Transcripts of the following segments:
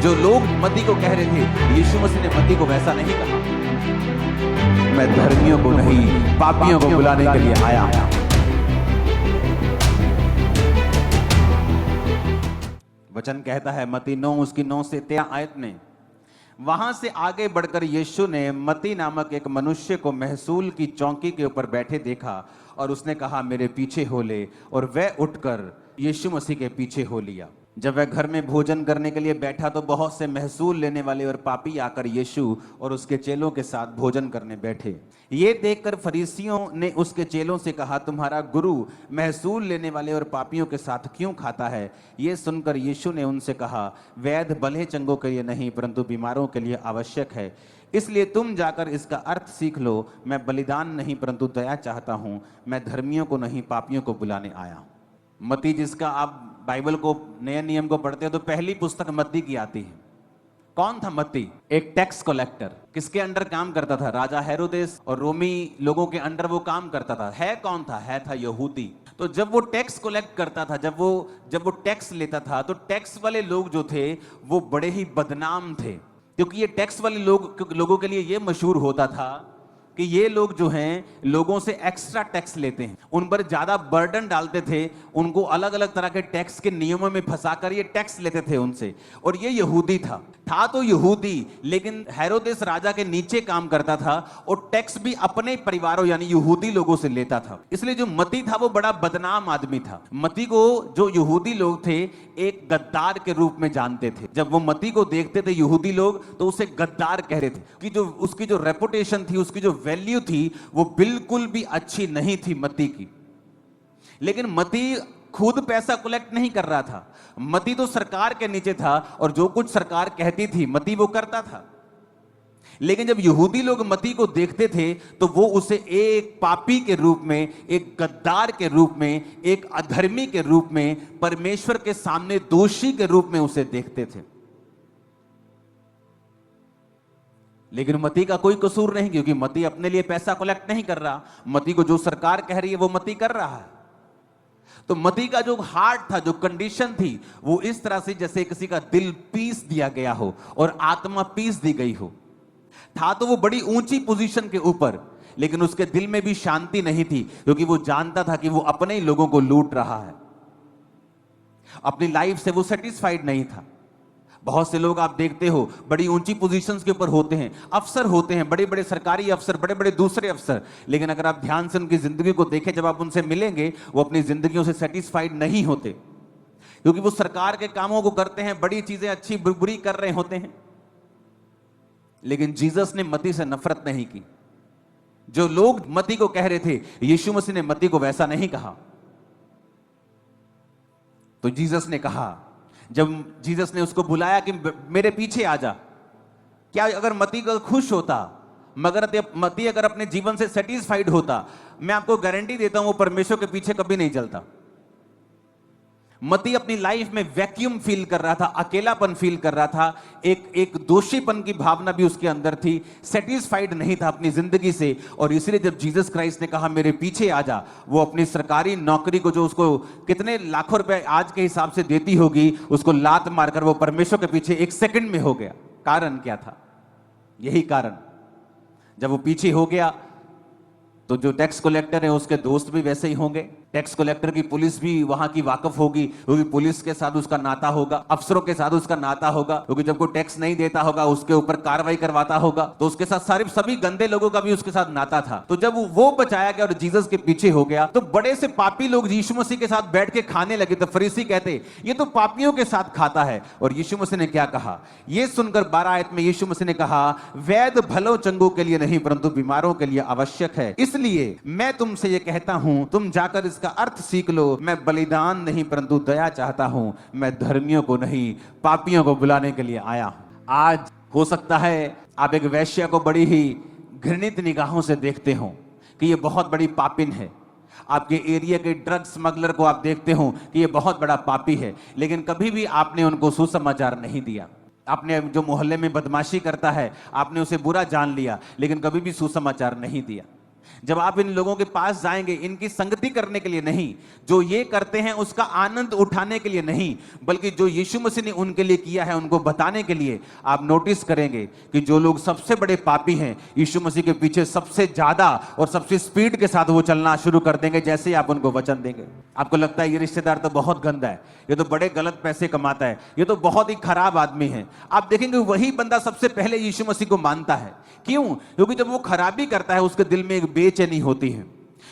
जो लोग मत्ती को कह रहे थे, यीशु मसीह ने मत्ती को वैसा नहीं कहा। मैं धर्मियों को नहीं, पापियों को बुलाने के लिए आया। वचन कहता है मत्ती 9 उसकी 9 से 13 आयत में, वहां से आगे बढ़कर यीशु ने मत्ती नामक एक मनुष्य को महसूल की चौकी के ऊपर बैठे देखा और उसने कहा मेरे पीछे हो ले, और वह उठकर यीशु मसीह के पीछे हो लिया। जब वह घर में भोजन करने के लिए बैठा तो बहुत से महसूल लेने वाले और पापी आकर यीशु और उसके चेलों के साथ भोजन करने बैठे। ये देखकर फरीसियों ने उसके चेलों से कहा, तुम्हारा गुरु महसूल लेने वाले और पापियों के साथ क्यों खाता है? ये सुनकर यीशु ने उनसे कहा, वैद्य भले चंगों के लिए नहीं परंतु बीमारों के लिए आवश्यक है। इसलिए तुम जाकर इसका अर्थ सीख लो, मैं बलिदान नहीं परंतु दया चाहता हूं, मैं धर्मियों को नहीं पापियों को बुलाने आया। मत्ती, जिसका आप बाइबल को नए नियम को पढ़ते हो तो पहली पुस्तक मत्ती की आती है। कौन था मत्ती? एक टैक्स कलेक्टर। किसके अंडर काम करता था? राजा हेरोदेस और रोमी लोगों के अंडर वो काम करता था। है कौन था? है था यहूदी। तो जब वो टैक्स कलेक्ट करता था, जब वो टैक्स लेता था, तो टैक्स वाले लोग जो थे वो बड़े ही बदनाम थे, क्योंकि ये टैक्स वाले लोगों के लिए ये मशहूर होता था कि ये लोग जो हैं लोगों से एक्स्ट्रा टैक्स लेते हैं, उन पर ज्यादा बर्डन डालते थे, उनको अलग अलग तरह के टैक्स के नियमों में फंसाकर ये टैक्स लेते थे उनसे। और ये यहूदी था तो यहूदी, लेकिन हेरोदेस राजा के नीचे काम करता था और टैक्स भी अपने परिवारों यानी यहूदी लोगों से लेता था। इसलिए जो मत्ती था वो बड़ा बदनाम आदमी था। मत्ती को जो यहूदी लोग थे एक गद्दार के रूप में जानते थे। जब वो मत्ती को देखते थे यहूदी लोग तो उसे गद्दार कह रहे थे कि जो उसकी जो रेपुटेशन थी, उसकी जो वैल्यू थी वो बिल्कुल भी अच्छी नहीं थी मत्ती की। लेकिन मत्ती खुद पैसा कलेक्ट नहीं कर रहा था। मत्ती तो सरकार के नीचे था और जो कुछ सरकार कहती थी मत्ती वो करता था। लेकिन जब यहूदी लोग मत्ती को देखते थे तो वो उसे एक पापी के रूप में, एक गद्दार के रूप में, एक अधर्मी के रूप में, परमेश्वर के सामने दोषी के रूप में उसे देखते थे। लेकिन मत्ती का कोई कसूर नहीं, क्योंकि मत्ती अपने लिए पैसा कलेक्ट नहीं कर रहा। मत्ती को जो सरकार कह रही है वो मत्ती कर रहा है। तो मत्ती का जो हार्ट था, जो कंडीशन थी, वो इस तरह से जैसे किसी का दिल पीस दिया गया हो और आत्मा पीस दी गई हो। था तो वो बड़ी ऊंची पोजीशन के ऊपर, लेकिन उसके दिल में भी शांति नहीं थी, क्योंकि वो जानता था कि वो अपने ही लोगों को लूट रहा है। अपनी लाइफ से वो सेटिस्फाइड नहीं था। बहुत से लोग आप देखते हो बड़ी ऊंची पोजीशंस के ऊपर होते हैं, अफसर होते हैं, बड़े बड़े सरकारी अफसर, बड़े बड़े दूसरे अफसर, लेकिन अगर आप ध्यान से उनकी जिंदगी को देखें, जब आप उनसे मिलेंगे, वो अपनी जिंदगियों से सेटिस्फाइड नहीं होते, क्योंकि वो सरकार के कामों को करते हैं, बड़ी चीजें अच्छी बुरी कर रहे होते हैं। लेकिन जीसस ने मत्ती से नफरत नहीं की। जो लोग मत्ती को कह रहे थे, यीशु मसीह ने मत्ती को वैसा नहीं कहा। तो जीसस ने कहा, जब जीसस ने उसको बुलाया कि मेरे पीछे आ जा, क्या अगर मत्ती का खुश होता, मगर मत्ती अगर अपने जीवन से सेटिस्फाइड होता, मैं आपको गारंटी देता हूं वो परमेश्वर के पीछे कभी नहीं चलता। मत्ती अपनी लाइफ में वैक्यूम फील कर रहा था, अकेलापन फील कर रहा था, एक दोषीपन की भावना भी उसके अंदर थी, सेटिस्फाइड नहीं था अपनी जिंदगी से। और इसलिए जब जीसस क्राइस्ट ने कहा मेरे पीछे आ जा, वो अपनी सरकारी नौकरी को, जो उसको कितने लाखों रुपए आज के हिसाब से देती होगी, उसको लात मारकर वो परमेश्वर के पीछे एक सेकंड में हो गया। कारण क्या था? यही कारण, जब वो पीछे हो गया तो जो टैक्स कलेक्टर है उसके दोस्त भी वैसे ही होंगे। टैक्स कलेक्टर की पुलिस भी वहां की वाकफ होगी, क्योंकि पुलिस के साथ उसका नाता होगा, अफसरों के साथ उसका नाता होगा, क्योंकि जब कोई टैक्स नहीं देता होगा उसके ऊपर कार्रवाई करवाता होगा, तो उसके साथ सारे सभी गंदे लोगों का भी उसके साथ नाता था। तो जब वो बचाया गया और जीसस के पीछे हो गया, तो बड़े से पापी लोग यीशु मसीह के साथ बैठ के खाने लगे। तो फरीसी कहते ये तो पापियों के साथ खाता है। और यीशु मसीह ने क्या कहा? ये सुनकर 12 आयत में यीशु मसीह ने कहा, वैद्य भलो चंगों के लिए नहीं परंतु बीमारों के लिए आवश्यक है। इसलिए मैं तुमसे ये कहता हूं, तुम जाकर इसका अर्थ सीख लो, मैं बलिदान नहीं परंतु दया चाहता हूं, मैं धर्मियों को नहीं पापियों को बुलाने के लिए आया हूं। आज हो सकता है आप एक वैश्या को बड़ी ही घृणित निगाहों से देखते हो कि ये बहुत बड़ी पापिन है। आपके एरिया के ड्रग स्मगलर को आप देखते हो कि ये बहुत बड़ा पापी है, लेकिन कभी भी आपने उनको सुसमाचार नहीं दिया। आपने जो मोहल्ले में बदमाशी करता है आपने उसे बुरा जान लिया, लेकिन कभी भी सुसमाचार नहीं दिया। जब आप इन लोगों के पास जाएंगे, इनकी संगति करने के लिए नहीं, जो ये करते हैं उसका आनंद उठाने के लिए नहीं, बल्कि जो यीशु मसीह ने उनके लिए किया है उनको बताने के लिए, आप नोटिस करेंगे कि जो लोग सबसे बड़े पापी हैं, यीशु मसीह के पीछे सबसे ज्यादा और सबसे स्पीड के साथ वो चलना शुरू कर देंगे जैसे ही आप उनको वचन देंगे। आपको लगता है ये रिश्तेदार तो बहुत गंदा है, ये तो बड़े गलत पैसे कमाता है, ये तो बहुत ही खराब आदमी है, आप देखेंगे वही बंदा सबसे पहले यीशु मसीह को मानता है। क्यों? क्योंकि जब वो खराबी करता है उसके दिल में एक बेचैनी होती है,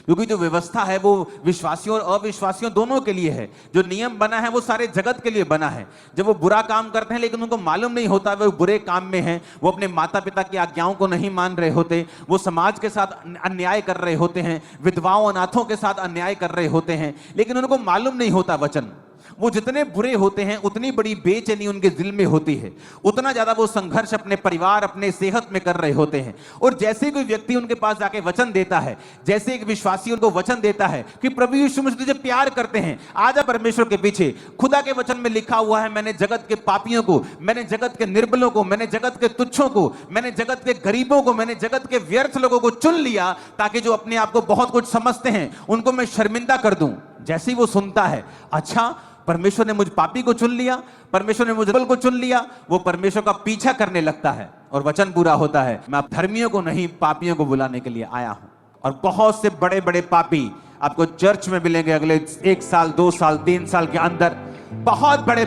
क्योंकि जो व्यवस्था है वो विश्वासियों और अविश्वासियों दोनों के लिए है। जो नियम बना है वो सारे जगत के लिए बना है। जब वो बुरा काम करते हैं लेकिन उनको मालूम नहीं होता वो बुरे काम में हैं, वो अपने माता पिता की आज्ञाओं को नहीं मान रहे होते, वो समाज के साथ अन्याय कर रहे होते हैं, विधवाओं अनाथों के साथ अन्याय कर रहे होते हैं, लेकिन उनको मालूम नहीं होता वचन। वो जितने बुरे होते हैं उतनी बड़ी बेचैनी उनके दिल में होती है, उतना ज्यादा वो संघर्ष अपने परिवार अपने सेहत में कर रहे होते हैं। और जैसे कोई व्यक्ति उनके पास जाके वचन देता है, जैसे एक विश्वासी उनको वचन देता है कि प्रभु यीशु मसीह तुझे प्यार करते हैं, आजा परमेश्वर के पीछे, खुदा के वचन में लिखा हुआ है मैंने जगत के पापियों को, मैंने जगत के निर्बलों को, मैंने जगत के तुच्छों को, मैंने जगत के गरीबों को, मैंने जगत के व्यर्थ लोगों को चुन लिया ताकि जो अपने आप को बहुत कुछ समझते हैं उनको मैं शर्मिंदा कर दूं। जैसे ही वो सुनता है, अच्छा परमेश्वर ने मुझ पापी को चुन लिया, परमेश्वर ने मुझ निर्बल को चुन लिया, वो परमेश्वर का पीछा करने लगता है और वचन पूरा होता है, मैं अब धर्मियों को नहीं पापियों को बुलाने के लिए आया हूं। और बहुत से बड़े बड़े पापी आपको चर्च में मिलेंगे अगले 1 साल 2 साल 3 साल के अंदर। बहुत बड़े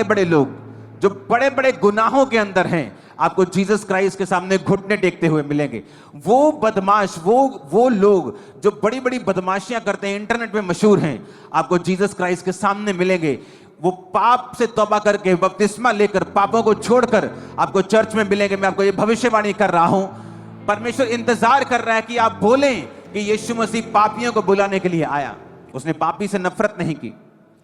बड़े लोग जो बड़े बड़े गुनाहों के अंदर हैं, आपको जीसस क्राइस्ट के सामने घुटने टेकते हुए मिलेंगे। वो बदमाश, वो लोग जो बड़ी बड़ी बदमाशियां करते हैं, इंटरनेट पे मशहूर हैं, आपको जीसस क्राइस्ट के सामने मिलेंगे। वो पाप से तौबा करके बपतिस्मा लेकर पापों को छोड़कर आपको चर्च में मिलेंगे। मैं आपको ये भविष्यवाणी कर रहा हूं, परमेश्वर इंतजार कर रहा है कि आप बोलें कि यीशु मसीह पापियों को बुलाने के लिए आया। उसने पापी से नफरत नहीं की,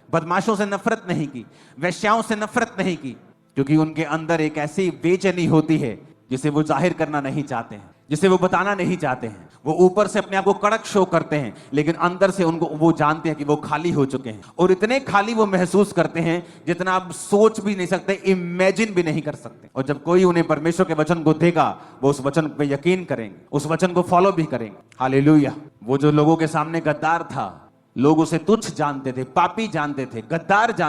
बदमाशों से नफरत नहीं की, वेश्याओं से नफरत नहीं की, क्योंकि उनके अंदर एक ऐसी बेचैनी होती है जिसे वो जाहिर करना नहीं चाहते हैं, जिसे वो बताना नहीं चाहते हैं। वो ऊपर से अपने आप को कड़क शो करते हैं, लेकिन अंदर से उनको वो जानते हैं कि वो खाली हो चुके हैं, और इतने खाली वो महसूस करते हैं जितना आप सोच भी नहीं सकते, इमेजिन भी नहीं कर सकते। और जब कोई उन्हें परमेश्वर के वचन को देगा, वो उस वचन पे यकीन करेंगे, उस वचन को फॉलो भी करेंगे। हालेलुया। वो जो लोगों के सामने गद्दार था, लोग उसे तुच्छ जानते थे, पापी जानते थे, गद्दार जानते